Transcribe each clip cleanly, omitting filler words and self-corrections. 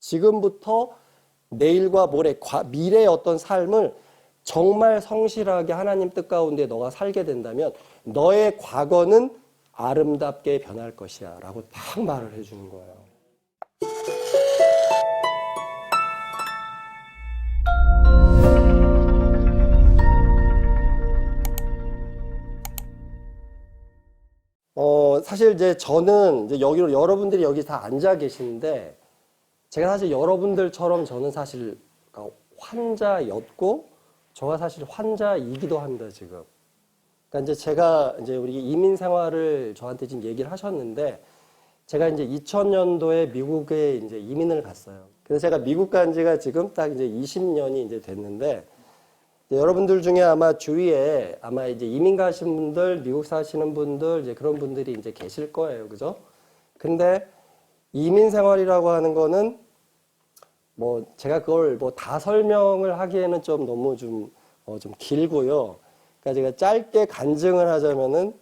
지금부터 내일과 모레, 미래의 어떤 삶을 정말 성실하게 하나님 뜻 가운데 너가 살게 된다면 너의 과거는 아름답게 변할 것이야 라고 딱 말을 해주는 거예요. 사실 이제 저는 이제 여러분들이 여기 다 앉아 계시는데 제가 사실 여러분들처럼 저는 사실 환자였고 저가 사실 환자이기도 합니다, 지금. 그러니까 이제 제가 이제 우리 이민 생활을 저한테 지금 얘기를 하셨는데 제가 이제 2000년도에 미국에 이제 이민을 갔어요. 그래서 제가 미국 간 지가 지금 딱 이제 20년이 이제 됐는데 여러분들 중에 아마 주위에 아마 이제 이민 가신 분들, 미국 사시는 분들, 이제 그런 분들이 이제 계실 거예요. 그죠? 근데 이민 생활이라고 하는 거는 뭐 제가 그걸 뭐 다 설명을 하기에는 좀 너무 좀 길고요. 그러니까 제가 짧게 간증을 하자면은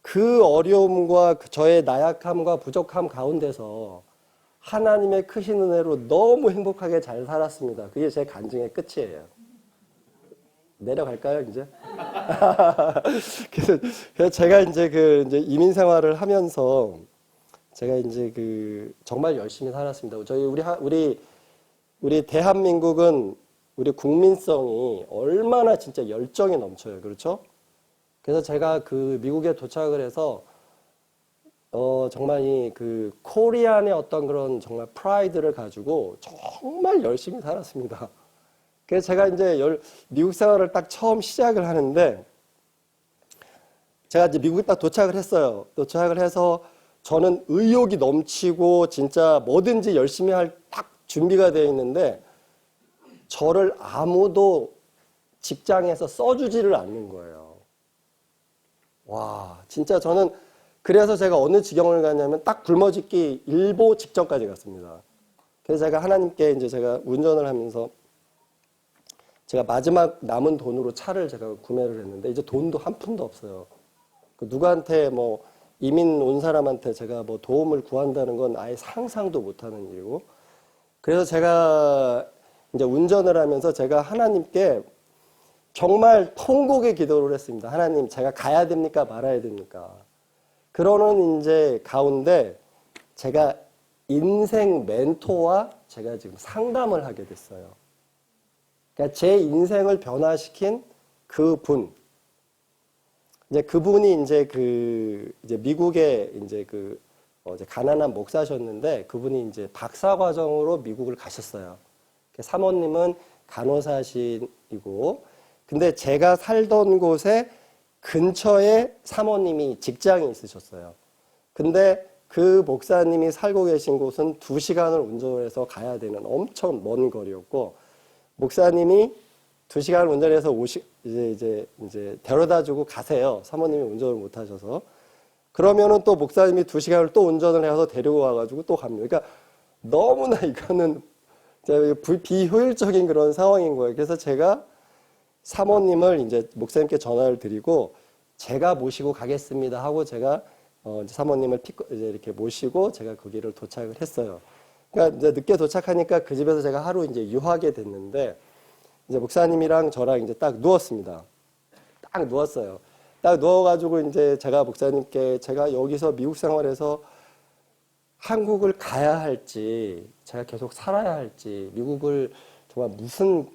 그 어려움과 저의 나약함과 부족함 가운데서 하나님의 크신 은혜로 너무 행복하게 잘 살았습니다. 그게 제 간증의 끝이에요. 내려갈까요, 이제? 그래서 제가 이제 이제 이민 생활을 하면서 제가 이제 정말 열심히 살았습니다. 우리 대한민국은 우리 국민성이 얼마나 진짜 열정이 넘쳐요. 그렇죠? 그래서 제가 미국에 도착을 해서 정말 코리안의 어떤 그런 정말 프라이드를 가지고 정말 열심히 살았습니다. 그래서 제가 이제 미국 생활을 딱 처음 시작을 하는데 제가 이제 미국에 딱 도착을 했어요. 도착을 해서 저는 의욕이 넘치고 진짜 뭐든지 열심히 할 딱 준비가 되어 있는데 저를 아무도 직장에서 써주지를 않는 거예요. 와, 진짜 저는 그래서 제가 어느 지경을 갔냐면 딱 굶어 죽기 일보 직전까지 갔습니다. 그래서 제가 하나님께 이제 제가 운전을 하면서 제가 마지막 남은 돈으로 차를 제가 구매를 했는데 이제 돈도 한 푼도 없어요. 누구한테 뭐 이민 온 사람한테 제가 뭐 도움을 구한다는 건 아예 상상도 못하는 일이고 그래서 제가 이제 운전을 하면서 제가 하나님께 정말 통곡의 기도를 했습니다. 하나님, 제가 가야 됩니까? 말아야 됩니까? 그러는 이제 가운데 제가 인생 멘토와 제가 지금 상담을 하게 됐어요. 그러니까 제 인생을 변화시킨 그분. 이제 그분이 이제 이제 미국에 이제 이제 가난한 목사셨는데 그분이 이제 박사 과정으로 미국을 가셨어요. 사모님은 간호사이고 근데 제가 살던 곳에 근처에 사모님이 직장이 있으셨어요. 근데 그 목사님이 살고 계신 곳은 2시간을 운전해서 가야 되는 엄청 먼 거리였고 목사님이 2시간을 운전해서 이제 데려다 주고 가세요. 사모님이 운전을 못 하셔서. 그러면은 또 목사님이 2시간을 또 운전을 해서 데리고 와가지고 또 갑니다. 그러니까 너무나 이거는 비효율적인 그런 상황인 거예요. 그래서 제가 사모님을 이제 목사님께 전화를 드리고 제가 모시고 가겠습니다 하고 제가 사모님을 이제 이렇게 모시고 제가 거기를 도착을 했어요. 그러니까 이제 늦게 도착하니까 그 집에서 제가 하루 이제 유하게 됐는데 이제 목사님이랑 저랑 이제 딱 누웠습니다. 딱 누웠어요. 딱 누워가지고 이제 제가 목사님께 제가 여기서 미국 생활에서 한국을 가야 할지, 제가 계속 살아야 할지, 미국을 정말 무슨,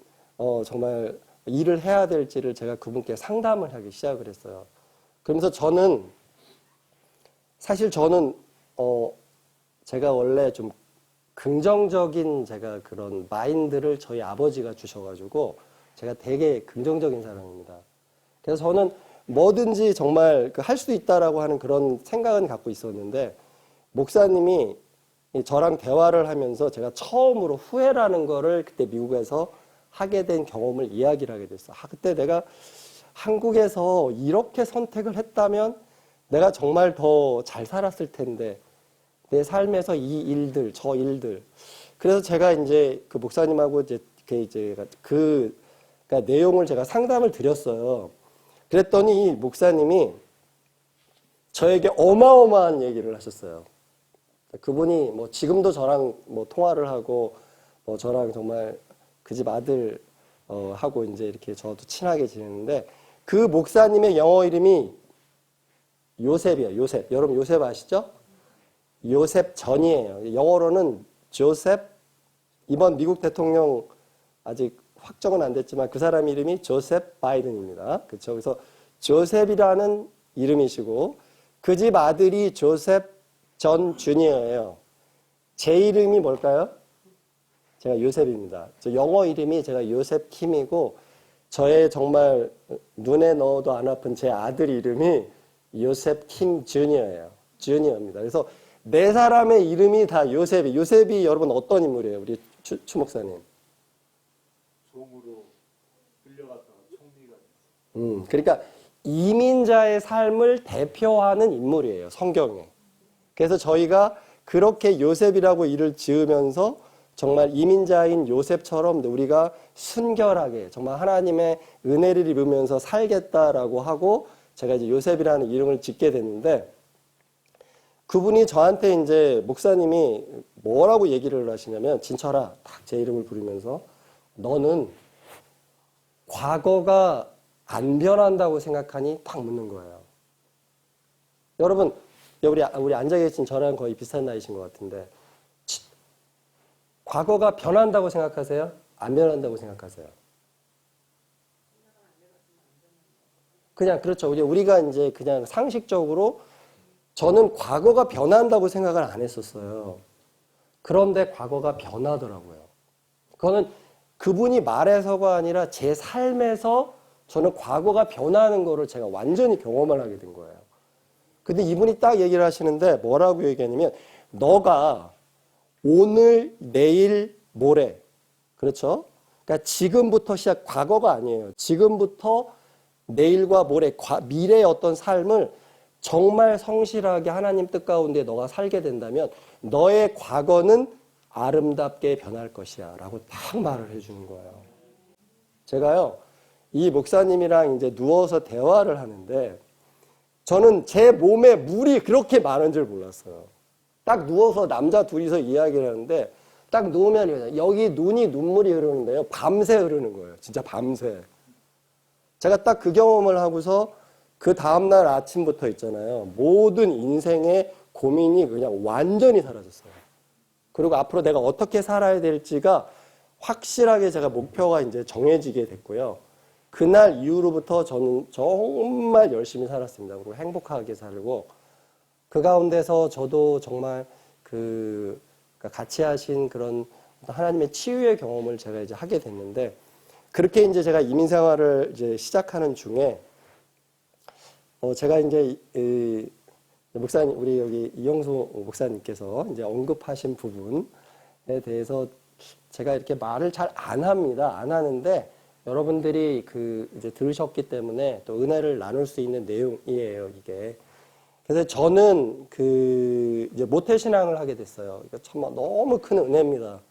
정말 일을 해야 될지를 제가 그분께 상담을 하기 시작을 했어요. 그러면서 사실 저는, 제가 원래 좀 긍정적인 제가 그런 마인드를 저희 아버지가 주셔가지고 제가 되게 긍정적인 사람입니다. 그래서 저는 뭐든지 정말 할 수 있다라고 하는 그런 생각은 갖고 있었는데 목사님이 저랑 대화를 하면서 제가 처음으로 후회라는 거를 그때 미국에서 하게 된 경험을 이야기를 하게 됐어요. 그때 내가 한국에서 이렇게 선택을 했다면 내가 정말 더 잘 살았을 텐데 내 삶에서 이 일들, 저 일들. 그래서 제가 이제 그 목사님하고 이제 그러니까 내용을 제가 상담을 드렸어요. 그랬더니 이 목사님이 저에게 어마어마한 얘기를 하셨어요. 그분이 뭐 지금도 저랑 뭐 통화를 하고 뭐 저랑 정말 그 집 아들 하고 이제 이렇게 저도 친하게 지내는데 그 목사님의 영어 이름이 요셉이에요. 요셉. 여러분 요셉 아시죠? 요셉 전이에요. 영어로는 조셉. 이번 미국 대통령 아직 확정은 안 됐지만 그 사람 이름이 조셉 바이든입니다. 그렇죠? 그래서 조셉이라는 이름이시고 그 집 아들이 조셉 전 주니어예요. 제 이름이 뭘까요? 제가 요셉입니다. 저 영어 이름이 제가 요셉 킴이고 저의 정말 눈에 넣어도 안 아픈 제 아들 이름이 요셉 킴 주니어예요. 주니어입니다. 그래서 네 사람의 이름이 다 요셉이. 요셉이 여러분 어떤 인물이에요? 우리 추 목사님. 종으로 끌려갔다가 총리가 됐어요. 그러니까 이민자의 삶을 대표하는 인물이에요. 성경에. 그래서 저희가 그렇게 요셉이라고 이를 지으면서 정말 이민자인 요셉처럼 우리가 순결하게 정말 하나님의 은혜를 입으면서 살겠다라고 하고 제가 이제 요셉이라는 이름을 짓게 됐는데 그분이 저한테 이제 목사님이 뭐라고 얘기를 하시냐면 진철아 딱 제 이름을 부르면서 너는 과거가 안 변한다고 생각하니 딱 묻는 거예요. 여러분 우리 앉아 계신 저랑 거의 비슷한 나이신 것 같은데 과거가 변한다고 생각하세요? 안 변한다고 생각하세요? 그냥 그렇죠. 우리가 이제 그냥 상식적으로 저는 과거가 변한다고 생각을 안 했었어요. 그런데 과거가 변하더라고요. 그거는 그분이 말해서가 아니라 제 삶에서 저는 과거가 변하는 거를 제가 완전히 경험을 하게 된 거예요. 근데 이분이 딱 얘기를 하시는데 뭐라고 얘기하냐면 너가 오늘, 내일, 모레 그렇죠? 그러니까 지금부터 시작 과거가 아니에요. 지금부터 내일과 모레 미래의 어떤 삶을 정말 성실하게 하나님 뜻 가운데 너가 살게 된다면 너의 과거는 아름답게 변할 것이야 라고 딱 말을 해주는 거예요. 제가요 이 목사님이랑 이제 누워서 대화를 하는데 저는 제 몸에 물이 그렇게 많은 줄 몰랐어요. 딱 누워서 남자 둘이서 이야기를 하는데 딱 누우면 여기 눈물이 흐르는데요. 밤새 흐르는 거예요. 진짜 밤새. 제가 딱 그 경험을 하고서 그 다음날 아침부터 있잖아요. 모든 인생의 고민이 그냥 완전히 사라졌어요. 그리고 앞으로 내가 어떻게 살아야 될지가 확실하게 제가 목표가 이제 정해지게 됐고요. 그날 이후로부터 저는 정말 열심히 살았습니다. 그리고 행복하게 살고 그 가운데서 저도 정말 같이 하신 그런 하나님의 치유의 경험을 제가 이제 하게 됐는데 그렇게 이제 제가 이민 생활을 이제 시작하는 중에 제가 이제 목사님 우리 여기 이영수 목사님께서 이제 언급하신 부분에 대해서 제가 이렇게 말을 잘 안 합니다. 안 하는데 여러분들이 이제 들으셨기 때문에 또 은혜를 나눌 수 있는 내용이에요, 이게. 그래서 저는 이제 모태신앙을 하게 됐어요. 이거 참 너무 큰 은혜입니다.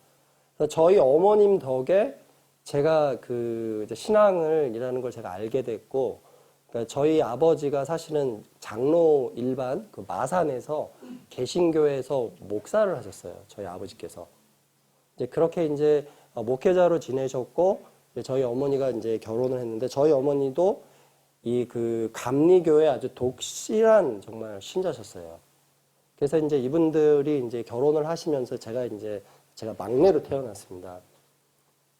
그래서 저희 어머님 덕에 제가 이제 신앙을이라는 걸 제가 알게 됐고, 그러니까 저희 아버지가 사실은 장로 일반 마산에서 개신교에서 목사를 하셨어요. 저희 아버지께서. 이제 그렇게 이제 목회자로 지내셨고, 저희 어머니가 이제 결혼을 했는데, 저희 어머니도 이 감리교회 아주 독실한 정말 신자셨어요. 그래서 이제 이분들이 이제 결혼을 하시면서 제가 막내로 태어났습니다.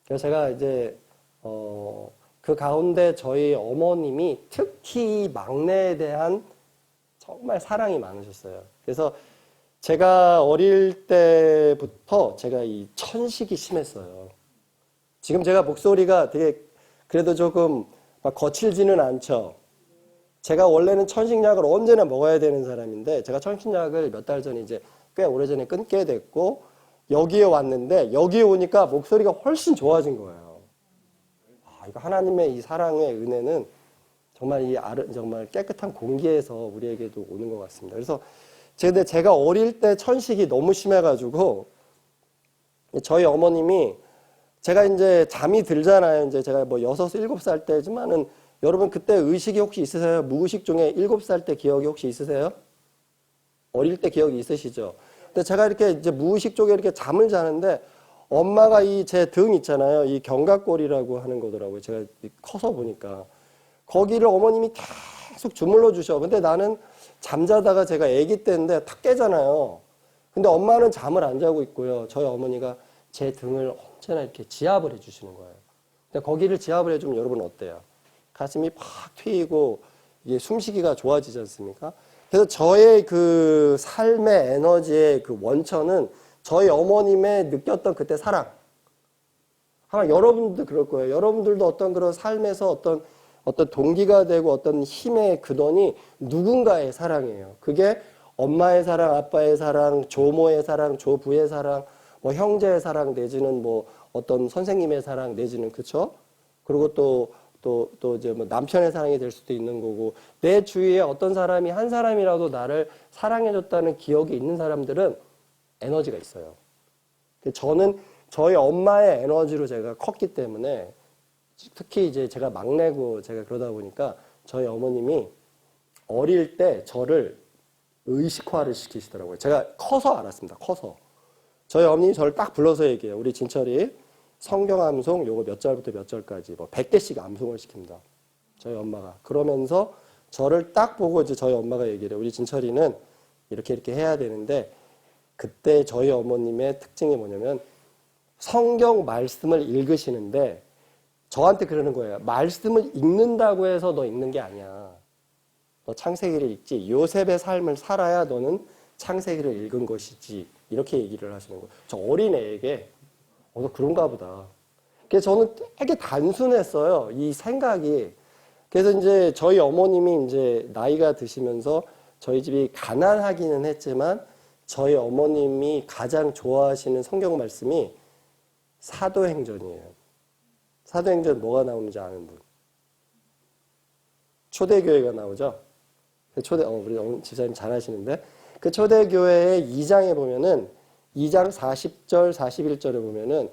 그래서 제가 이제 그 가운데 저희 어머님이 특히 막내에 대한 정말 사랑이 많으셨어요. 그래서 제가 어릴 때부터 제가 이 천식이 심했어요. 지금 제가 목소리가 되게 그래도 조금 막 거칠지는 않죠. 제가 원래는 천식약을 언제나 먹어야 되는 사람인데 제가 천식약을 몇 달 전에 이제 꽤 오래전에 끊게 됐고 여기에 왔는데 여기에 오니까 목소리가 훨씬 좋아진 거예요. 이거 하나님의 이 사랑의 은혜는 정말 정말 깨끗한 공기에서 우리에게도 오는 것 같습니다. 그래서 제가 어릴 때 천식이 너무 심해가지고 저희 어머님이 제가 이제 잠이 들잖아요. 이제 제가 뭐 6, 7살 때지만은 여러분 그때 의식이 혹시 있으세요? 무의식 중에 7살 때 기억이 혹시 있으세요? 어릴 때 기억이 있으시죠? 근데 제가 이렇게 이제 무의식 쪽에 이렇게 잠을 자는데 엄마가 이 제 등 있잖아요. 이 견갑골이라고 하는 거더라고요. 제가 커서 보니까. 거기를 어머님이 계속 주물러 주셔. 근데 나는 잠자다가 제가 아기 때인데 탁 깨잖아요. 근데 엄마는 잠을 안 자고 있고요. 저희 어머니가 제 등을 언제나 이렇게 지압을 해주시는 거예요. 근데 거기를 지압을 해주면 여러분 어때요? 가슴이 팍 트이고 이게 숨쉬기가 좋아지지 않습니까? 그래서 저의 그 삶의 에너지의 그 원천은 저희 어머님의 느꼈던 그때 사랑. 아마 여러분들도 그럴 거예요. 여러분들도 어떤 그런 삶에서 어떤 동기가 되고 어떤 힘의 근원이 누군가의 사랑이에요. 그게 엄마의 사랑, 아빠의 사랑, 조모의 사랑, 조부의 사랑, 뭐 형제의 사랑 내지는 뭐 어떤 선생님의 사랑 내지는 그쵸? 그리고 또 이제 뭐 남편의 사랑이 될 수도 있는 거고 내 주위에 어떤 사람이 한 사람이라도 나를 사랑해줬다는 기억이 있는 사람들은 에너지가 있어요. 저는 저희 엄마의 에너지로 제가 컸기 때문에 특히 이제 제가 막내고 제가 그러다 보니까 저희 어머님이 어릴 때 저를 의식화를 시키시더라고요. 제가 커서 알았습니다. 커서. 저희 어머님이 저를 딱 불러서 얘기해요. 우리 진철이 성경 암송 요거 몇 절부터 몇 절까지 뭐 100개씩 암송을 시킵니다. 저희 엄마가. 그러면서 저를 딱 보고 이제 저희 엄마가 얘기를 해요. 우리 진철이는 이렇게 해야 되는데 그때 저희 어머님의 특징이 뭐냐면 성경 말씀을 읽으시는데 저한테 그러는 거예요. 말씀을 읽는다고 해서 너 읽는 게 아니야. 너 창세기를 읽지. 요셉의 삶을 살아야 너는 창세기를 읽은 것이지. 이렇게 얘기를 하시는 거예요. 저 어린애에게 너 그런가 보다. 그래서 저는 되게 단순했어요. 이 생각이. 그래서 이제 저희 어머님이 이제 나이가 드시면서 저희 집이 가난하기는 했지만 저희 어머님이 가장 좋아하시는 성경 말씀이 사도행전이에요. 사도행전 뭐가 나오는지 아는 분? 초대교회가 나오죠? 우리 집사님 잘 아시는데 그 초대교회의 2장에 보면은 2장 40절, 41절에 보면은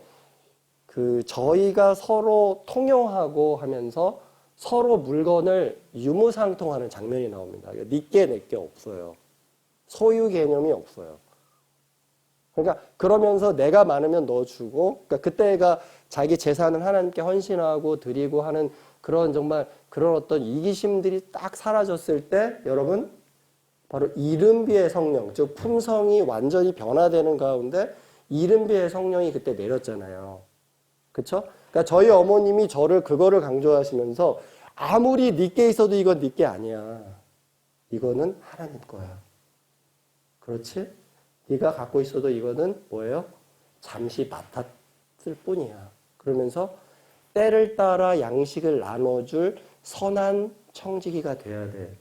그 저희가 서로 통용하고 하면서 서로 물건을 유무상통하는 장면이 나옵니다. 니께 내게 없어요. 소유 개념이 없어요. 그러니까 그러면서 내가 많으면 너 주고 그러니까 그때가 자기 재산을 하나님께 헌신하고 드리고 하는 그런 정말 그런 어떤 이기심들이 딱 사라졌을 때 여러분 바로 이른비의 성령 즉 품성이 완전히 변화되는 가운데 이른비의 성령이 그때 내렸잖아요. 그렇죠? 그러니까 저희 어머님이 저를 그거를 강조하시면서 아무리 네게 있어도 이건 네게 아니야. 이거는 하나님 거야. 그렇지? 네가 갖고 있어도 이거는 뭐예요? 잠시 맡았을 뿐이야. 그러면서 때를 따라 양식을 나눠줄 선한 청지기가 돼야 돼.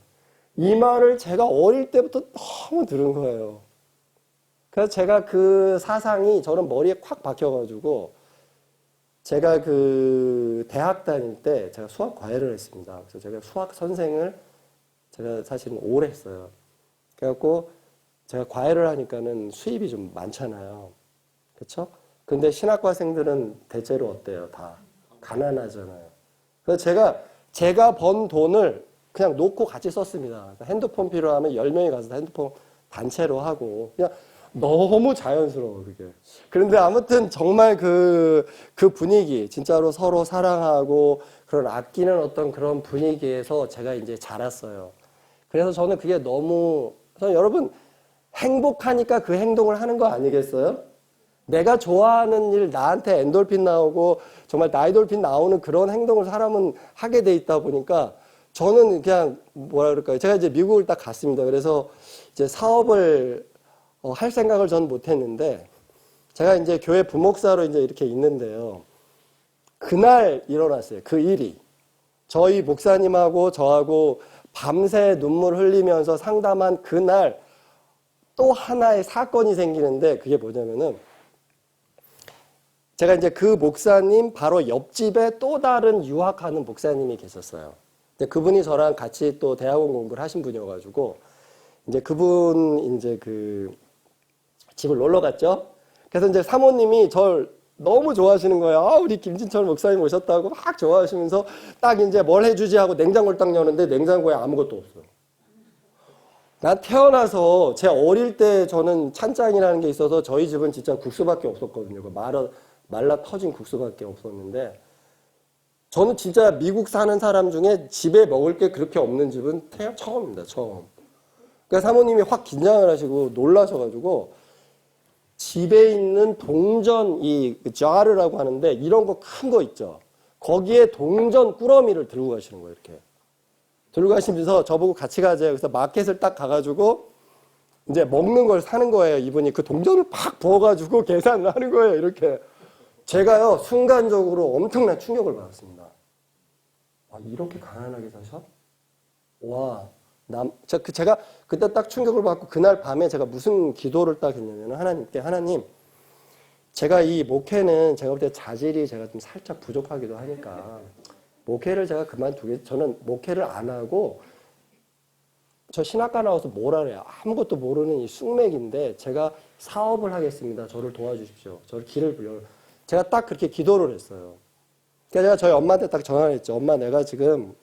이 말을 제가 어릴 때부터 너무 들은 거예요. 그래서 제가 그 사상이 저는 머리에 콱 박혀가지고 제가 그 대학 다닐 때 제가 수학 과외를 했습니다. 그래서 제가 수학 선생을 제가 사실은 오래 했어요. 그래갖고 제가 과외를 하니까는 수입이 좀 많잖아요. 그렇죠? 근데 신학과생들은 대체로 어때요? 다 가난하잖아요. 그래서 제가 번 돈을 그냥 놓고 같이 썼습니다. 핸드폰 필요하면 10명이 가서 핸드폰 단체로 하고 그냥 너무 자연스러워 그게. 그런데 아무튼 정말 그 분위기 진짜로 서로 사랑하고 그런 아끼는 어떤 그런 분위기에서 제가 이제 자랐어요. 그래서 저는 그게 너무 여러분 행복하니까 그 행동을 하는 거 아니겠어요? 내가 좋아하는 일 나한테 엔돌핀 나오고 정말 나이돌핀 나오는 그런 행동을 사람은 하게 돼 있다 보니까 저는 그냥 뭐라 그럴까요? 제가 이제 미국을 딱 갔습니다. 그래서 이제 사업을 할 생각을 전 못했는데 제가 이제 교회 부목사로 이제 이렇게 있는데요. 그날 일어났어요. 그 일이 저희 목사님하고 저하고 밤새 눈물 흘리면서 상담한 그날 또 하나의 사건이 생기는데 그게 뭐냐면은 제가 이제 그 목사님 바로 옆집에 또 다른 유학하는 목사님이 계셨어요. 근데 그분이 저랑 같이 또 대학원 공부를 하신 분이어가지고 이제 그분 이제 그 집을 놀러 갔죠. 그래서 이제 사모님이 저를 너무 좋아하시는 거예요. 우리 김진철 목사님 오셨다고 막 좋아하시면서 딱 이제 뭘 해주지 하고 냉장고를 딱 여는데 냉장고에 아무것도 없어요. 난 태어나서 제 어릴 때 저는 찬장이라는 게 있어서 저희 집은 진짜 국수밖에 없었거든요. 그 말라 터진 국수밖에 없었는데 저는 진짜 미국 사는 사람 중에 집에 먹을 게 그렇게 없는 집은 처음입니다. 처음. 그러니까 사모님이 확 긴장을 하시고 놀라셔가지고 집에 있는 동전 이 자르라고 하는데 이런 거 큰 거 있죠. 거기에 동전 꾸러미를 들고 가시는 거예요. 이렇게. 들고 가시면서 저보고 같이 가자요. 그래서 마켓을 딱 가가지고 이제 먹는 걸 사는 거예요. 이분이 그 동전을 팍 부어가지고 계산을 하는 거예요. 이렇게. 제가요, 순간적으로 엄청난 충격을 받았습니다. 아, 이렇게 가난하게 사셔? 와, 제가 그때 딱 충격을 받고 그날 밤에 제가 무슨 기도를 딱 했냐면 하나님께, 하나님, 제가 이 목회는 제가 볼 때 자질이 제가 좀 살짝 부족하기도 하니까 목회를 제가 저는 목회를 안 하고 저 신학과 나와서 뭐라 그래요? 아무것도 모르는 이 쑥맥인데 제가 사업을 하겠습니다. 저를 도와주십시오. 저를 길을 불려. 제가 딱 그렇게 기도를 했어요. 그러니까 제가 저희 엄마한테 딱 전화를 했죠. 엄마, 내가 지금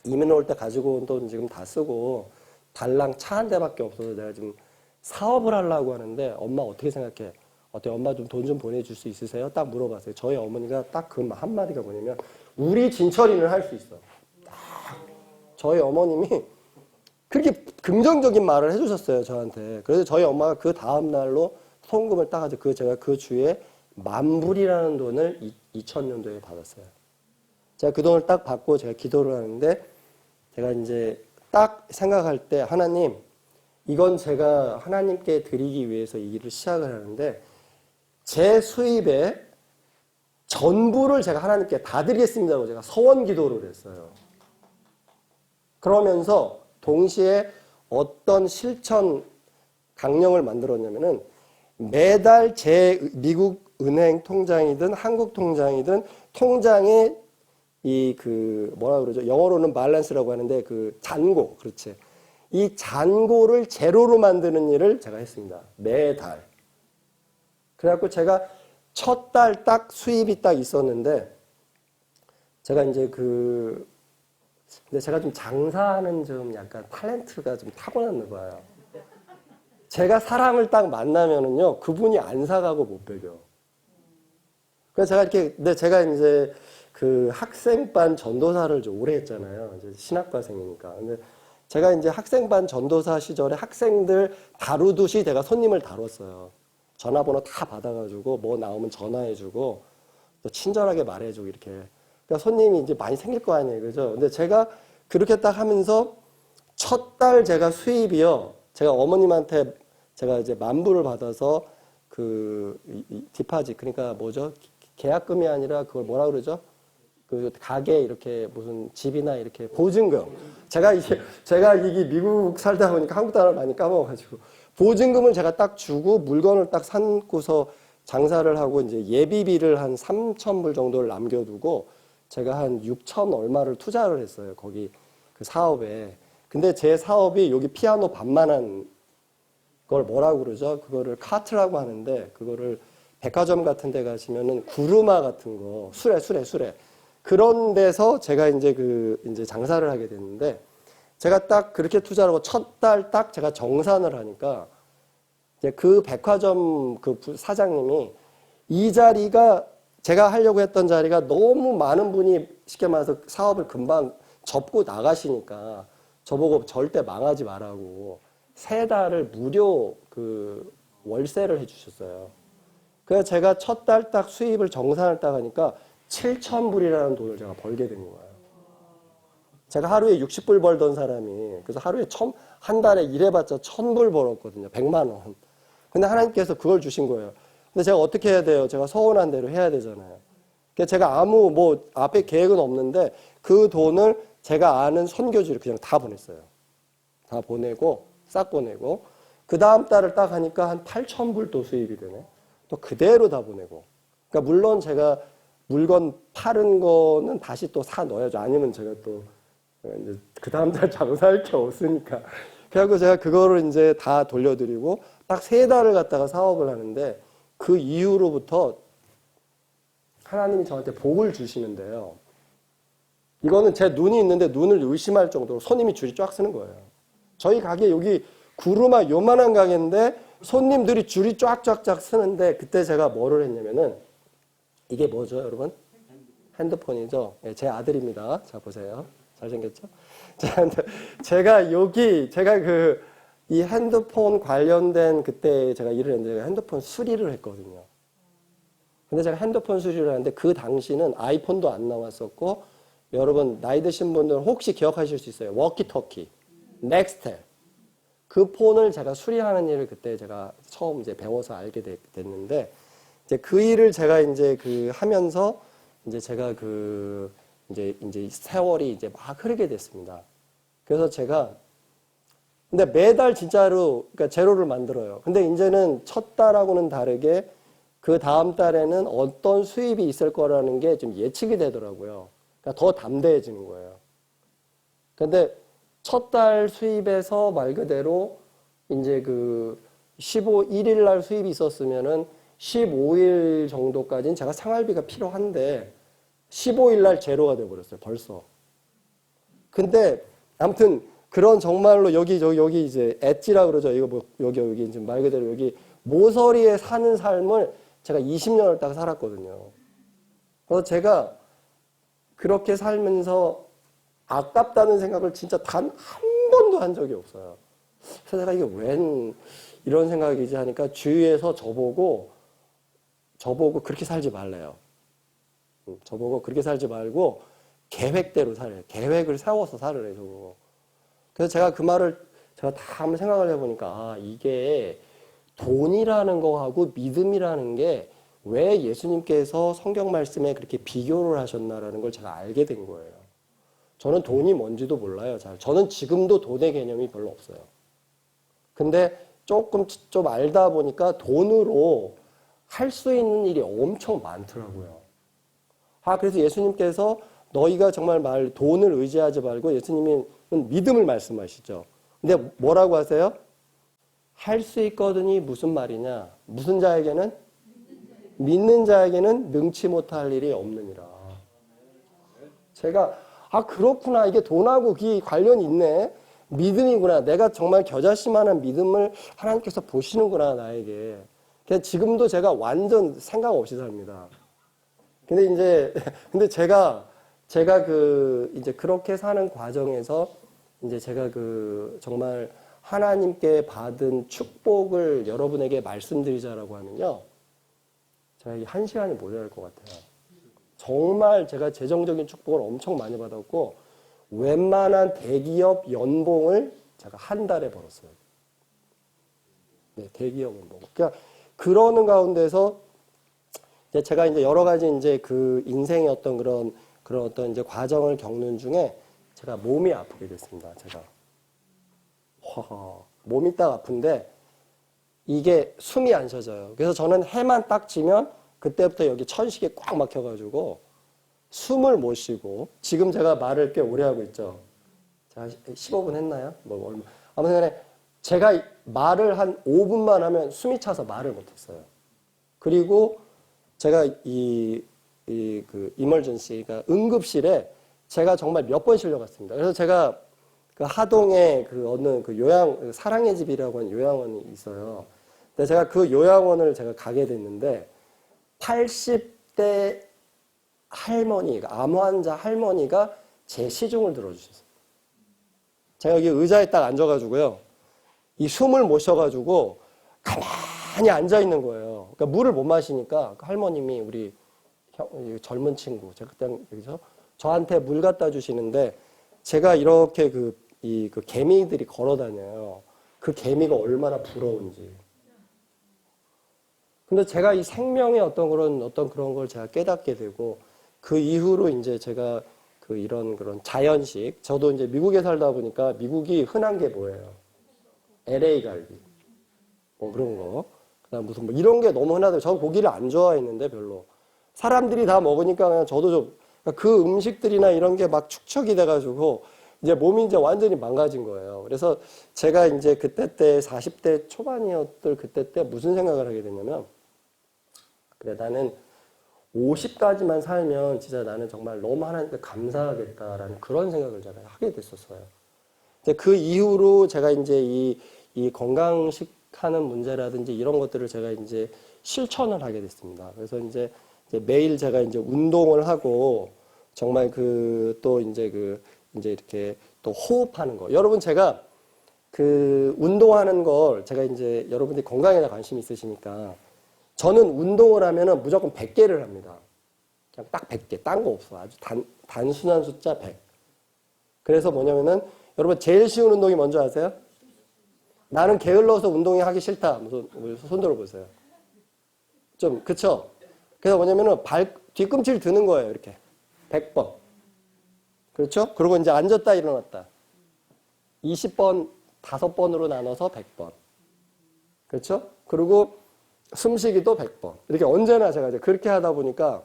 이민 올 때 가지고 온 돈 지금 다 쓰고 달랑 차 한 대밖에 없어서 내가 지금 사업을 하려고 하는데 엄마 어떻게 생각해? 어때? 엄마 좀 돈 좀 보내줄 수 있으세요? 딱 물어봤어요. 저희 어머니가 딱 그 한마디가 뭐냐면 우리 진철이는 할 수 있어. 딱 저희 어머님이 그렇게 긍정적인 말을 해주셨어요. 저한테. 그래서 저희 엄마가 그 다음 날로 송금을 따가지고 제가 그 주에 만불이라는 돈을 2000년도에 받았어요. 제가 그 돈을 딱 받고 제가 기도를 하는데 제가 이제 딱 생각할 때 하나님, 이건 제가 하나님께 드리기 위해서 이 일을 시작을 하는데 제 수입의 전부를 제가 하나님께 다 드리겠습니다고 제가 서원 기도를 했어요. 그러면서 동시에 어떤 실천 강령을 만들었냐면은 매달 제 미국 은행 통장이든 한국 통장이든 통장에 뭐라 그러죠? 영어로는 밸런스라고 하는데 그 잔고, 그렇지. 이 잔고를 제로로 만드는 일을 제가 했습니다. 매달. 그래갖고 제가 첫 달 딱 수입이 딱 있었는데 제가 이제 근데 제가 좀 장사하는 좀 약간 탤런트가 좀 타고났나 봐요. 제가 사람을 딱 만나면은요, 그분이 안 사가고 못 배겨. 그래서 제가 이제 그 학생반 전도사를 좀 오래 했잖아요. 이제 신학과생이니까. 근데 제가 이제 학생반 전도사 시절에 학생들 다루듯이 제가 손님을 다뤘어요. 전화번호 다 받아가지고 뭐 나오면 전화해주고 또 친절하게 말해주고 이렇게. 그러니까 손님이 이제 많이 생길 거 아니에요. 그죠? 근데 제가 그렇게 딱 하면서 첫 달 제가 수입이요. 제가 어머님한테 제가 이제 만불을 받아서 디파짓, 그러니까 뭐죠? 계약금이 아니라 그걸 뭐라 그러죠? 그 가게 이렇게 무슨 집이나 이렇게 보증금. 제가 이게 미국 살다 보니까 한국 단어를 많이 까먹어가지고 보증금을 제가 딱 주고 물건을 딱 삼고서 장사를 하고 이제 예비비를 한 3,000불 정도를 남겨두고 제가 한 6천 얼마를 투자를 했어요. 거기 그 사업에. 근데 제 사업이 여기 피아노 반만한 그걸 뭐라고 그러죠? 그거를 카트라고 하는데 그거를 백화점 같은 데 가시면은 구르마 같은 거, 수레. 그런 데서 제가 이제 장사를 하게 됐는데 제가 딱 그렇게 투자를 하고 첫 달 딱 제가 정산을 하니까 이제 그 백화점 그 사장님이 이 자리가 제가 하려고 했던 자리가 너무 많은 분이 쉽게 말해서 사업을 금방 접고 나가시니까 저보고 절대 망하지 말라고 3달을 무료 그 월세를 해주셨어요. 그래서 제가 첫 달 딱 수입을 정산을 딱 하니까 7,000불이라는 돈을 제가 벌게 된 거예요. 제가 하루에 60불 벌던 사람이 그래서 하루에 한 달에 일해봤자 1,000불 벌었거든요. 100만 원. 근데 하나님께서 그걸 주신 거예요. 근데 제가 어떻게 해야 돼요? 제가 서운한 대로 해야 되잖아요. 그래서 제가 앞에 계획은 없는데 그 돈을 제가 아는 선교지를 그냥 다 보냈어요. 다 보내고 싹 보내고 그 다음 달을 딱 하니까 한 8,000불 또 수입이 되네. 또 그대로 다 보내고. 그러니까 물론 제가 물건 파는 거는 다시 또 사 넣어야죠. 아니면 제가 또 그 다음 달 장사할 게 없으니까. 그래갖고 제가 그거를 이제 다 돌려드리고 딱 3달을 갖다가 사업을 하는데 그 이후로부터 하나님이 저한테 복을 주시는데요. 이거는 제 눈이 있는데 눈을 의심할 정도로 손님이 줄이 쫙 서는 거예요. 저희 가게 여기 구루마 요만한 가게인데 손님들이 줄이 쫙쫙쫙 서는데 그때 제가 뭐를 했냐면은 이게 뭐죠, 여러분? 핸드폰이죠. 네, 제 아들입니다. 자, 보세요. 잘생겼죠? 자, 근데 제가 이 핸드폰 관련된 그때 제가 일을 했는데 핸드폰 수리를 했거든요. 근데 제가 핸드폰 수리를 하는데 그 당시는 아이폰도 안 나왔었고 여러분 나이 드신 분들은 혹시 기억하실 수 있어요. 워키토키, 넥스텔. 그 폰을 제가 수리하는 일을 그때 제가 처음 이제 배워서 알게 됐는데 이제 그 일을 제가 이제 하면서 이제 제가 이제 세월이 이제 막 흐르게 됐습니다. 그래서 제가 근데 매달 진짜로 그러니까 제로를 만들어요. 근데 이제는 첫 달하고는 다르게 그 다음 달에는 어떤 수입이 있을 거라는 게 좀 예측이 되더라고요. 그러니까 더 담대해지는 거예요. 근데 첫 달 수입에서 말 그대로 이제 1일 날 수입이 있었으면은 15일 정도까지는 제가 생활비가 필요한데 15일 날 제로가 돼버렸어요. 벌써. 근데 아무튼 그런 정말로 여기 이제 엣지라 그러죠. 이거 뭐 여기 지금 말 그대로 여기 모서리에 사는 삶을 제가 20년을 딱 살았거든요. 그래서 제가 그렇게 살면서 아깝다는 생각을 진짜 단 한 번도 한 적이 없어요. 그래서 내가 이게 웬 이런 생각이지 하니까 주위에서 저보고 그렇게 살지 말래요. 저보고 그렇게 살지 말고 계획대로 살래. 계획을 세워서 살으래, 저보고. 그래서 제가 그 말을 제가 다 한번 생각을 해보니까 이게 돈이라는 거하고 믿음이라는 게 왜 예수님께서 성경 말씀에 그렇게 비교를 하셨나라는 걸 제가 알게 된 거예요. 저는 돈이 뭔지도 몰라요. 저는 지금도 돈의 개념이 별로 없어요. 근데 좀 알다 보니까 돈으로 할 수 있는 일이 엄청 많더라고요. 그래서 예수님께서 너희가 정말 돈을 의지하지 말고 예수님은 믿음을 말씀하시죠. 근데 뭐라고 하세요? 할 수 있거든이 무슨 말이냐? 무슨 자에게는? 믿는 자에게는 능치 못할 일이 없느니라. 제가 그렇구나. 이게 돈하고 관련이 있네. 믿음이구나. 내가 정말 겨자씨만한 믿음을 하나님께서 보시는구나, 나에게. 그냥 지금도 제가 완전 생각 없이 삽니다. 근데 제가 이제 그렇게 사는 과정에서 이제 제가 정말 하나님께 받은 축복을 여러분에게 말씀드리자라고 하면요. 제가 이 1시간이 모자랄 것 같아요. 정말 제가 재정적인 축복을 엄청 많이 받았고, 웬만한 대기업 연봉을 제가 한 달에 벌었어요. 네, 대기업 연봉. 그러니까 그러는 가운데서 제가 이제 여러 가지 이제 인생의 그런 어떤 이제 과정을 겪는 중에 제가 몸이 아프게 됐습니다. 제가. 몸이 딱 아픈데 이게 숨이 안 쉬어져요. 그래서 저는 해만 딱 지면 그때부터 여기 천식이 꽉 막혀가지고 숨을 못 쉬고 지금 제가 말을 꽤 오래 하고 있죠. 제가 15분 했나요? 아무튼 간에 제가 말을 한 5분만 하면 숨이 차서 말을 못했어요. 그리고 제가 이멀전시, 그러니까 응급실에 제가 정말 몇 번 실려갔습니다. 그래서 제가 하동에 어느 사랑의 집이라고 하는 요양원이 있어요. 근데 제가 그 요양원을 제가 가게 됐는데 80대 암 환자 할머니가 제 시중을 들어주셨어요. 제가 여기 의자에 딱 앉아가지고요. 이 숨을 못 쉬어가지고 가만히 앉아있는 거예요. 그러니까 물을 못 마시니까 그 할머님이 우리 젊은 친구, 제가 그때 여기서 저한테 물 갖다 주시는데 제가 이렇게 개미들이 걸어 다녀요. 그 개미가 얼마나 부러운지. 근데 제가 이 생명의 어떤 그런 걸 제가 깨닫게 되고 그 이후로 이제 제가 그런 자연식, 저도 이제 미국에 살다 보니까 미국이 흔한 게 뭐예요? LA 갈비. 뭐 그런 거. 그다음 무슨 이런 게 너무 흔하더라고요. 저 고기를 안 좋아했는데 별로. 사람들이 다 먹으니까 그냥 저도 좀 그 음식들이나 이런 게 막 축적이 돼가지고 이제 몸이 이제 완전히 망가진 거예요. 그래서 제가 이제 그때 40대 초반이었던 그때 때 무슨 생각을 하게 됐냐면 그래 나는 50까지만 살면 진짜 나는 정말 너무 하나님께 감사하겠다라는 그런 생각을 제가 하게 됐었어요. 이제 그 이후로 제가 이제 이 건강식 하는 문제라든지 이런 것들을 제가 이제 실천을 하게 됐습니다. 그래서 이제 매일 제가 이제 운동을 하고 정말 또 이제 이제 이렇게 또 호흡하는 거. 여러분 제가 운동하는 걸 제가 이제 여러분들이 건강에 관심 있으시니까 저는 운동을 하면은 무조건 100개를 합니다. 그냥 딱 100개. 딴 거 없어. 아주 단순한 숫자 100. 그래서 뭐냐면은 여러분 제일 쉬운 운동이 뭔지 아세요? 나는 게을러서 운동이 하기 싫다. 무슨 손 들어보세요. 좀 그쵸? 그래서 뭐냐면은 뒤꿈치를 드는 거예요. 이렇게 100번. 그렇죠? 그리고 이제 앉았다 일어났다. 20번 5번으로 나눠서 100번. 그렇죠? 그리고 숨쉬기도 100번. 이렇게 언제나 제가 이제 그렇게 하다 보니까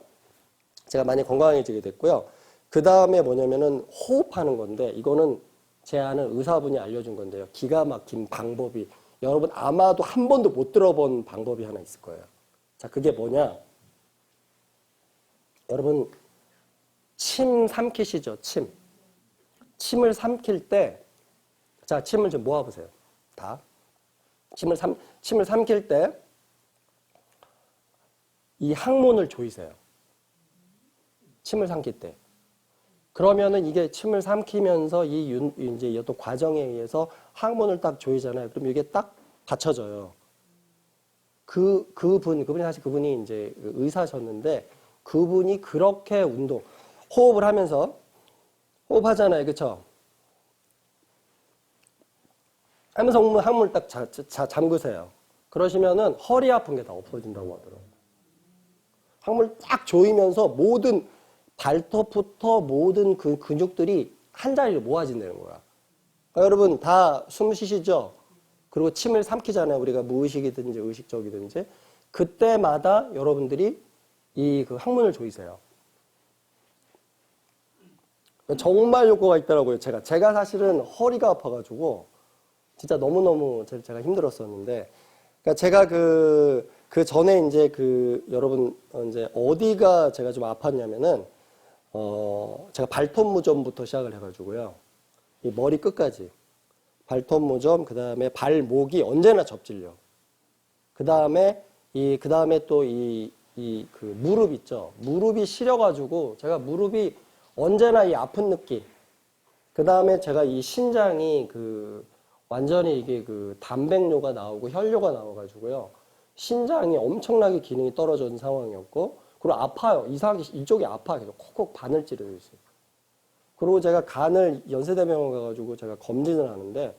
제가 많이 건강해지게 됐고요. 그 다음에 뭐냐면은 호흡하는 건데 이거는 제 아는 의사분이 알려준 건데요. 기가 막힌 방법이 여러분 아마도 한 번도 못 들어본 방법이 하나 있을 거예요. 자, 그게 뭐냐? 여러분 침 삼키시죠? 침을 삼킬 때 자, 침을 좀 모아보세요. 다. 침을 삼킬 때 이 항문을 조이세요. 침을 삼킬 때. 그러면은 이게 침을 삼키면서 이제 어떤 과정에 의해서 항문을 딱 조이잖아요. 그럼 이게 딱 받쳐져요. 그분이 사실 그분이 이제 의사셨는데 그분이 그렇게 호흡을 하면서 호흡하잖아요. 그쵸? 하면서 항문을 딱 잠그세요. 그러시면은 허리 아픈 게 다 없어진다고 하더라고요. 항문을 딱 조이면서 모든 발톱부터 모든 그 근육들이 한 자리로 모아진다는 거야. 그러니까 여러분 다 숨 쉬시죠? 그리고 침을 삼키잖아요. 우리가 무의식이든지 의식적이든지. 그때마다 여러분들이 그 항문을 조이세요. 정말 효과가 있더라고요. 제가 사실은 허리가 아파가지고 진짜 너무너무 제가 힘들었었는데, 그러니까 제가 그 전에 이제 여러분 이제 어디가 제가 좀 아팠냐면은 제가 발톱무좀부터 시작을 해가지고요. 이 머리 끝까지 발톱무좀, 그 다음에 발목이 언제나 접질려. 그 다음에 또 그 무릎 있죠. 무릎이 시려가지고 제가 무릎이 언제나 이 아픈 느낌. 그 다음에 제가 이 신장이 완전히 이게 단백뇨가 나오고 혈뇨가 나와가지고요. 신장이 엄청나게 기능이 떨어진 상황이었고, 그리고 아파요. 이상하게 이쪽이 아파. 계속 콕콕 바늘 찌르고 있어요. 그리고 제가 간을 연세대병원 가가지고 제가 검진을 하는데,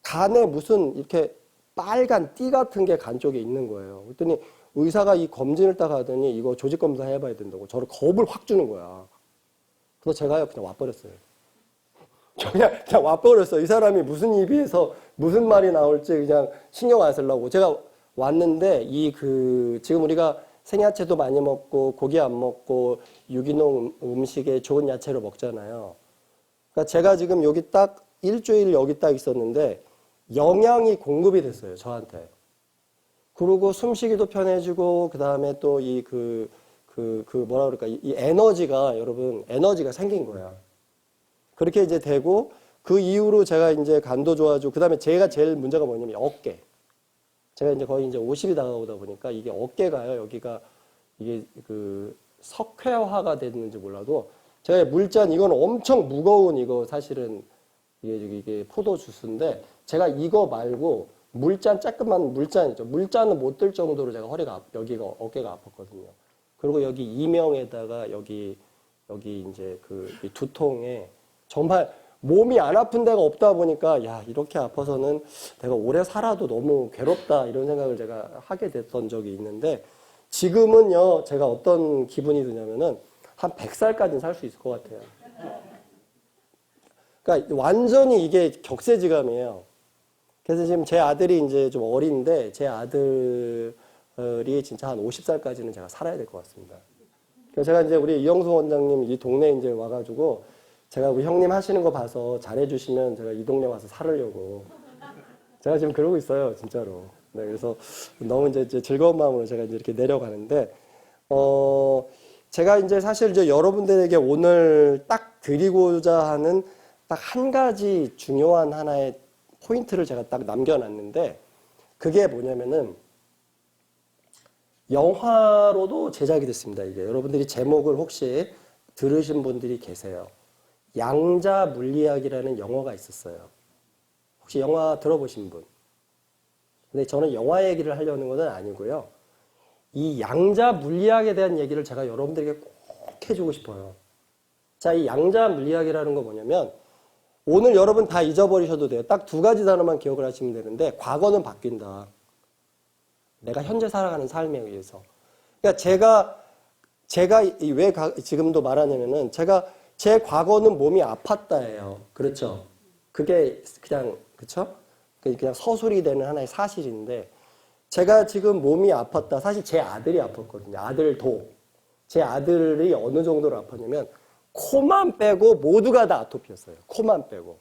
간에 무슨 이렇게 빨간 띠 같은 게 간 쪽에 있는 거예요. 그랬더니 의사가 이 검진을 딱 하더니 이거 조직검사 해봐야 된다고 저를 겁을 확 주는 거야. 그래서 제가요, 그냥 와버렸어요. 그냥 와버렸어요. 이 사람이 무슨 입에서 무슨 말이 나올지 그냥 신경 안 쓰려고. 제가 왔는데 지금 우리가 생야채도 많이 먹고 고기 안 먹고 유기농 음식에 좋은 야채를 먹잖아요. 그러니까 제가 지금 여기 딱 일주일 여기 딱 있었는데 영양이 공급이 됐어요, 저한테. 그리고 숨쉬기도 편해지고, 그 다음에 또 뭐라 그럴까, 이 에너지가, 여러분, 에너지가 생긴 거야. 그렇게 이제 되고, 그 이후로 제가 이제 간도 좋아지고, 그 다음에 제가 제일 문제가 뭐냐면 어깨. 제가 이제 거의 이제 50이 다가오다 보니까 이게 어깨가요, 여기가 이게 석회화가 됐는지 몰라도, 제가 물잔, 이건 엄청 무거운 이거 사실은 이게 포도 주스인데, 제가 이거 말고 물잔, 조그만 물잔 있죠. 물잔은 못 들 정도로 제가 여기가 어깨가 아팠거든요. 그리고 여기 이명에다가 여기 이제 이 두통에 정말 몸이 안 아픈 데가 없다 보니까 야, 이렇게 아파서는 내가 오래 살아도 너무 괴롭다 이런 생각을 제가 하게 됐던 적이 있는데 지금은요, 제가 어떤 기분이 드냐면은 한 100살까지는 살 수 있을 것 같아요. 그러니까 완전히 이게 격세지감이에요. 그래서 지금 제 아들이 이제 좀 어린데 제 아들이 진짜 한 50살까지는 제가 살아야 될 것 같습니다. 그래서 제가 이제 우리 이영수 원장님 이 동네 이제 와가지고 제가 우리 형님 하시는 거 봐서 잘해주시면 제가 이 동네 와서 살으려고 제가 지금 그러고 있어요, 진짜로. 네, 그래서 너무 이제 즐거운 마음으로 제가 이제 이렇게 내려가는데 제가 이제 사실 이제 여러분들에게 오늘 딱 드리고자 하는 딱 한 가지 중요한 하나의 포인트를 제가 딱 남겨놨는데 그게 뭐냐면은 영화로도 제작이 됐습니다. 이게 여러분들이 제목을 혹시 들으신 분들이 계세요. 양자 물리학이라는 영화가 있었어요. 혹시 영화 들어보신 분? 근데 저는 영화 얘기를 하려는 것은 아니고요. 이 양자 물리학에 대한 얘기를 제가 여러분들에게 꼭 해주고 싶어요. 자, 이 양자 물리학이라는 거 뭐냐면 오늘 여러분 다 잊어버리셔도 돼요. 딱 두 가지 단어만 기억을 하시면 되는데 과거는 바뀐다. 내가 현재 살아가는 삶에 의해서. 그러니까 제가 왜 지금도 말하냐면은 제 과거는 몸이 아팠다예요. 그렇죠? 그게 그냥 그렇죠? 그냥 서술이 되는 하나의 사실인데 제가 지금 몸이 아팠다. 사실 제 아들이 아팠거든요. 제 아들이 어느 정도로 아팠냐면 코만 빼고 모두가 다 아토피였어요. 코만 빼고.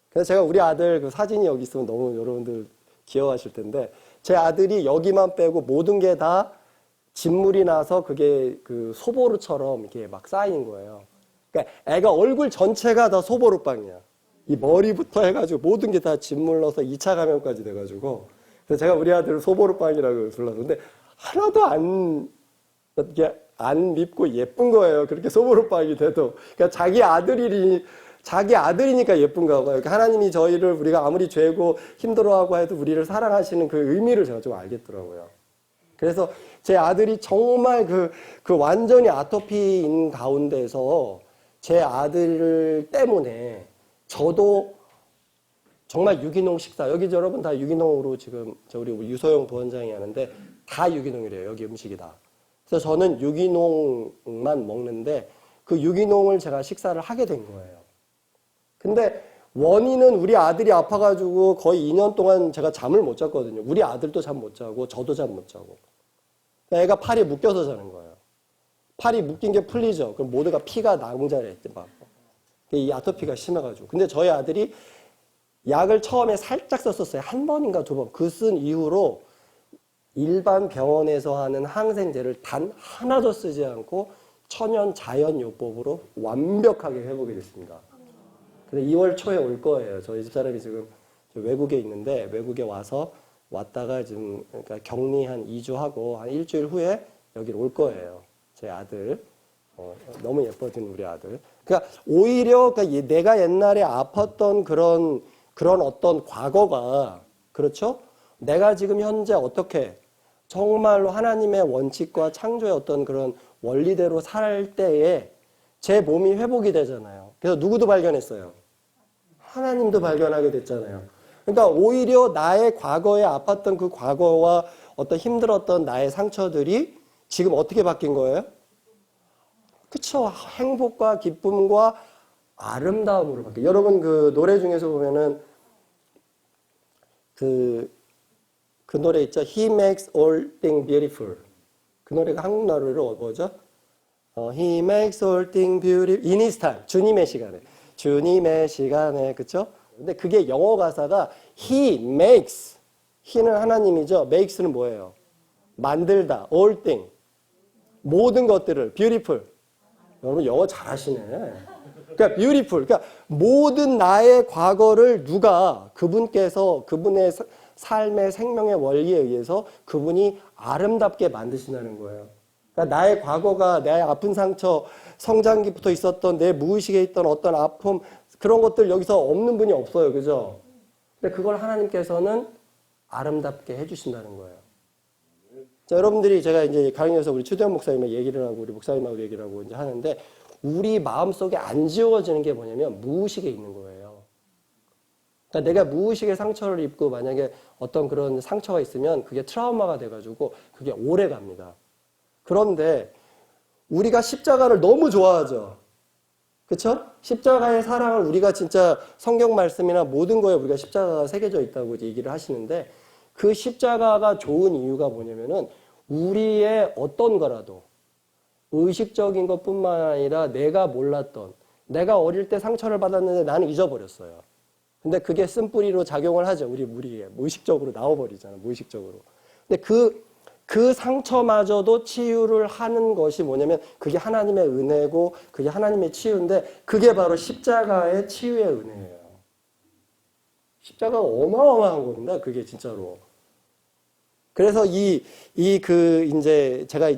그래서 제가 우리 아들 그 사진이 여기 있으면 너무 여러분들 귀여워하실 텐데 제 아들이 여기만 빼고 모든 게 다 진물이 나서 그게 그 소보루처럼 이렇게 막 쌓인 거예요. 그러니까 애가 얼굴 전체가 다 소보루빵이야. 이 머리부터 해가지고 모든 게 다 진물 넣어서 2차 감염까지 돼가지고 그래서 제가 우리 아들을 소보루빵이라고 불렀는데 하나도 안 밉고 예쁜 거예요. 그렇게 소보루빵이 돼도. 그러니까 자기 아들이니까 예쁜가 봐요. 그러니까 하나님이 저희를 우리가 아무리 죄고 힘들어하고 해도 우리를 사랑하시는 그 의미를 제가 좀 알겠더라고요. 그래서 제 아들이 정말 그 완전히 아토피인 가운데서 제 아들 때문에 저도 정말 유기농 식사, 여기 여러분 다 유기농으로 지금 우리 유소영 부원장이 하는데 다 유기농이래요. 여기 음식이 다. 그래서 저는 유기농만 먹는데 그 유기농을 제가 식사를 하게 된 거예요. 근데 원인은 우리 아들이 아파가지고 거의 2년 동안 제가 잠을 못 잤거든요. 우리 아들도 잠 못 자고 저도 잠 못 자고. 애가 팔이 묶여서 자는 거예요. 팔이 묶인 게 풀리죠. 그럼 모두가 피가 낭자래. 막. 이 아토피가 심해가지고. 근데 저희 아들이 약을 처음에 살짝 썼었어요. 한 번인가 두 번. 그 쓴 이후로 일반 병원에서 하는 항생제를 단 하나도 쓰지 않고 천연 자연요법으로 완벽하게 회복이 됐습니다. 근데 2월 초에 올 거예요. 저희 집사람이 지금 외국에 있는데 외국에 왔다가 지금 그러니까 격리 한 2주 하고 한 일주일 후에 여기로 올 거예요. 제 아들. 너무 예뻐진 우리 아들. 그러니까 오히려 그러니까 내가 옛날에 아팠던 그런 어떤 과거가 그렇죠? 내가 지금 현재 어떻게 정말로 하나님의 원칙과 창조의 어떤 그런 원리대로 살 때에 제 몸이 회복이 되잖아요. 그래서 누구도 발견했어요. 하나님도 발견하게 됐잖아요. 그러니까 오히려 나의 과거에 아팠던 그 과거와 어떤 힘들었던 나의 상처들이 지금 어떻게 바뀐 거예요? 그쵸? 행복과 기쁨과 아름다움으로 바뀌어요. 여러분 그 노래 중에서 보면은 그 노래 있죠? He makes all things beautiful. 그 노래가 한국 노래로 뭐죠? He makes all things beautiful in his time. 주님의 시간에. 그쵸? 근데 그게 영어 가사가 He makes. He는 하나님이죠. makes는 뭐예요? 만들다. all things. 모든 것들을 beautiful. 여러분 영어 잘하시네. 그러니까 beautiful. 그러니까 모든 나의 과거를 그분께서 그분의 삶의 생명의 원리에 의해서 그분이 아름답게 만드신다는 거예요. 그러니까 나의 과거가 내 아픈 상처, 성장기부터 있었던 내 무의식에 있던 어떤 아픔 그런 것들 여기서 없는 분이 없어요. 그죠? 근데 그걸 하나님께서는 아름답게 해주신다는 거예요. 자, 여러분들이 제가 이제 강의에서 우리 최대원 목사님과 얘기를 하고 우리 목사님하고 얘기를 하고 이제 하는데 우리 마음속에 안 지워지는 게 뭐냐면 무의식에 있는 거예요. 그러니까 내가 무의식의 상처를 입고 만약에 어떤 그런 상처가 있으면 그게 트라우마가 돼가지고 그게 오래 갑니다. 그런데 우리가 십자가를 너무 좋아하죠. 그쵸? 십자가의 사랑을 우리가 진짜 성경 말씀이나 모든 거에 우리가 십자가가 새겨져 있다고 얘기를 하시는데 그 십자가가 좋은 이유가 뭐냐면은 우리의 어떤 거라도 의식적인 것뿐만 아니라 내가 몰랐던 내가 어릴 때 상처를 받았는데 나는 잊어버렸어요. 근데 그게 쓴뿌리로 작용을 하죠. 우리에 무의식적으로 나와버리잖아. 무의식적으로. 근데 그 상처마저도 치유를 하는 것이 뭐냐면 그게 하나님의 은혜고 그게 하나님의 치유인데 그게 바로 십자가의 치유의 은혜예요. 십자가가 어마어마한 겁니다. 그게 진짜로. 그래서 이제 제가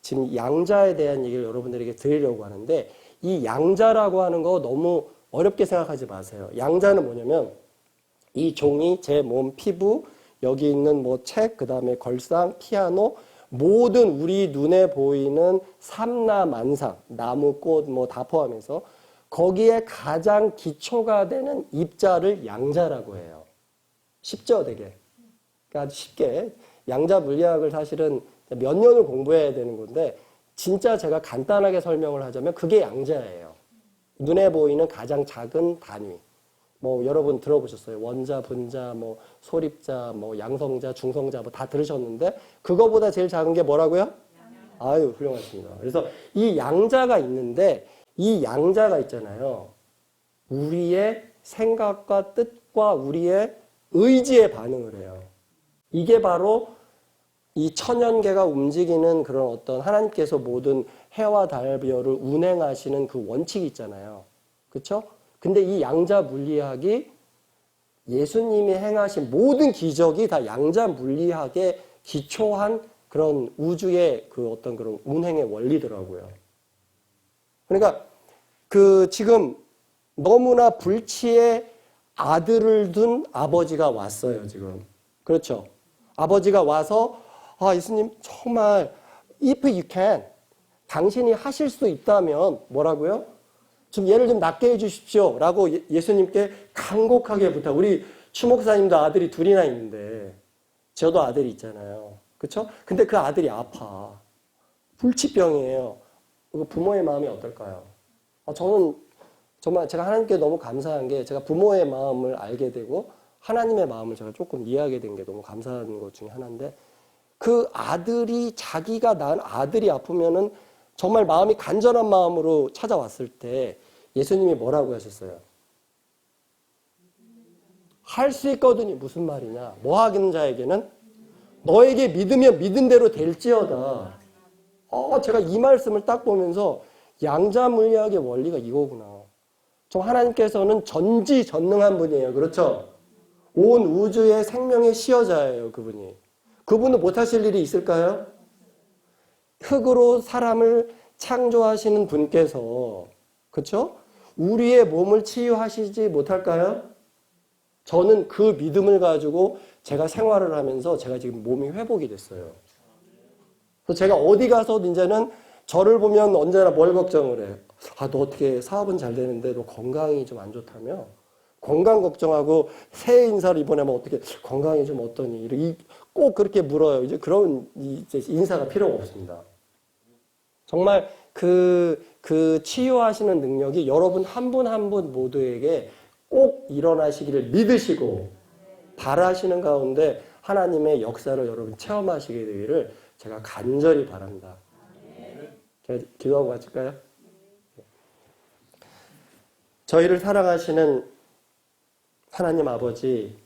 지금 양자에 대한 얘기를 여러분들에게 드리려고 하는데 이 양자라고 하는 거 너무 어렵게 생각하지 마세요. 양자는 뭐냐면 이 종이 제 몸 피부 여기 있는 뭐 책, 그 다음에 걸상, 피아노 모든 우리 눈에 보이는 삼라만상 나무, 꽃 뭐 다 포함해서 거기에 가장 기초가 되는 입자를 양자라고 해요. 쉽죠, 되게. 그러니까 아주 쉽게 양자 물리학을 사실은 몇 년을 공부해야 되는 건데 진짜 제가 간단하게 설명을 하자면 그게 양자예요. 눈에 보이는 가장 작은 단위. 뭐 여러분 들어보셨어요. 원자, 분자, 뭐 소립자, 뭐 양성자, 중성자 뭐 다 들으셨는데 그거보다 제일 작은 게 뭐라고요? 아유, 훌륭하십니다. 그래서 이 양자가 있는데 이 양자가 있잖아요. 우리의 생각과 뜻과 우리의 의지에 반응을 해요. 이게 바로 이 천연계가 움직이는 그런 어떤 하나님께서 모든 해와 달별을 운행하시는 그 원칙이 있잖아요. 그렇죠? 근데 이 양자 물리학이 예수님이 행하신 모든 기적이 다 양자 물리학에 기초한 그런 우주의 그 어떤 그런 운행의 원리더라고요. 그러니까 그 지금 너무나 불치의 아들을 둔 아버지가 왔어요, 지금. 그렇죠? 아버지가 와서 예수님 정말 if you can 당신이 하실 수 있다면 뭐라고요? 좀 얘를 좀 낫게 해주십시오 라고 예수님께 간곡하게 부탁. 우리 추목사님도 아들이 둘이나 있는데 저도 아들이 있잖아요. 그렇죠? 근데 그 아들이 아파. 불치병이에요. 부모의 마음이 어떨까요? 저는 정말 제가 하나님께 너무 감사한 게 제가 부모의 마음을 알게 되고 하나님의 마음을 제가 조금 이해하게 된 게 너무 감사한 것 중에 하나인데 그 아들이 자기가 낳은 아들이 아프면은 정말 마음이 간절한 마음으로 찾아왔을 때 예수님이 뭐라고 하셨어요? 할 수 있거든요. 무슨 말이냐? 뭐 하는 자에게는 너에게 믿으면 믿은 대로 될지어다. 제가 이 말씀을 딱 보면서 양자 물리학의 원리가 이거구나. 좀 하나님께서는 전지전능한 분이에요. 그렇죠? 온 우주의 생명의 시여자예요. 그분이. 그분은 못하실 일이 있을까요? 흙으로 사람을 창조하시는 분께서 그렇죠? 우리의 몸을 치유하시지 못할까요? 저는 그 믿음을 가지고 제가 생활을 하면서 제가 지금 몸이 회복이 됐어요. 그래서 제가 어디 가서 이제는 저를 보면 언제나 뭘 걱정을 해요. 너 어떻게 사업은 잘 되는데 너 건강이 좀 안 좋다며? 건강 걱정하고 새해 인사를 이번에 하면 어떻게 건강이 좀 어떠니? 꼭 그렇게 물어요. 이제 그런 이제 인사가 필요가 없습니다. 정말 그 치유하시는 능력이 여러분 한 분 한 분 모두에게 꼭 일어나시기를 믿으시고 바라시는 가운데 하나님의 역사를 여러분 체험하시게 되기를 제가 간절히 바랍니다. 제가 기도하고 마칠까요? 저희를 사랑하시는 하나님 아버지,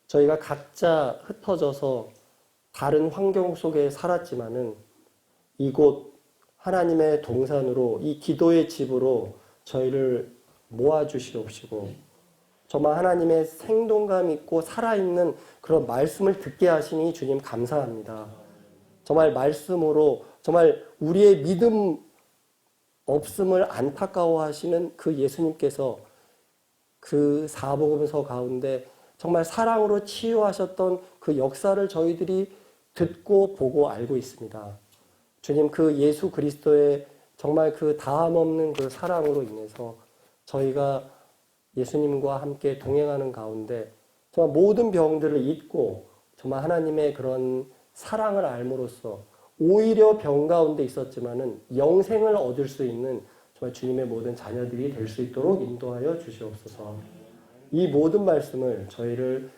저희가 각자 흩어져서 다른 환경 속에 살았지만은 이곳 하나님의 동산으로 이 기도의 집으로 저희를 모아주시옵시고 정말 하나님의 생동감 있고 살아있는 그런 말씀을 듣게 하시니 주님 감사합니다. 정말 말씀으로 정말 우리의 믿음 없음을 안타까워하시는 그 예수님께서 그 사복음서 가운데 정말 사랑으로 치유하셨던 그 역사를 저희들이 듣고 보고 알고 있습니다. 주님 그 예수 그리스도의 정말 그 다함 없는 그 사랑으로 인해서 저희가 예수님과 함께 동행하는 가운데 정말 모든 병들을 잊고 정말 하나님의 그런 사랑을 알므로써 오히려 병 가운데 있었지만은 영생을 얻을 수 있는 정말 주님의 모든 자녀들이 될 수 있도록 인도하여 주시옵소서. 이 모든 말씀을 저희를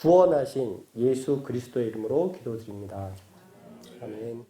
구원하신 예수 그리스도의 이름으로 기도드립니다. 아멘.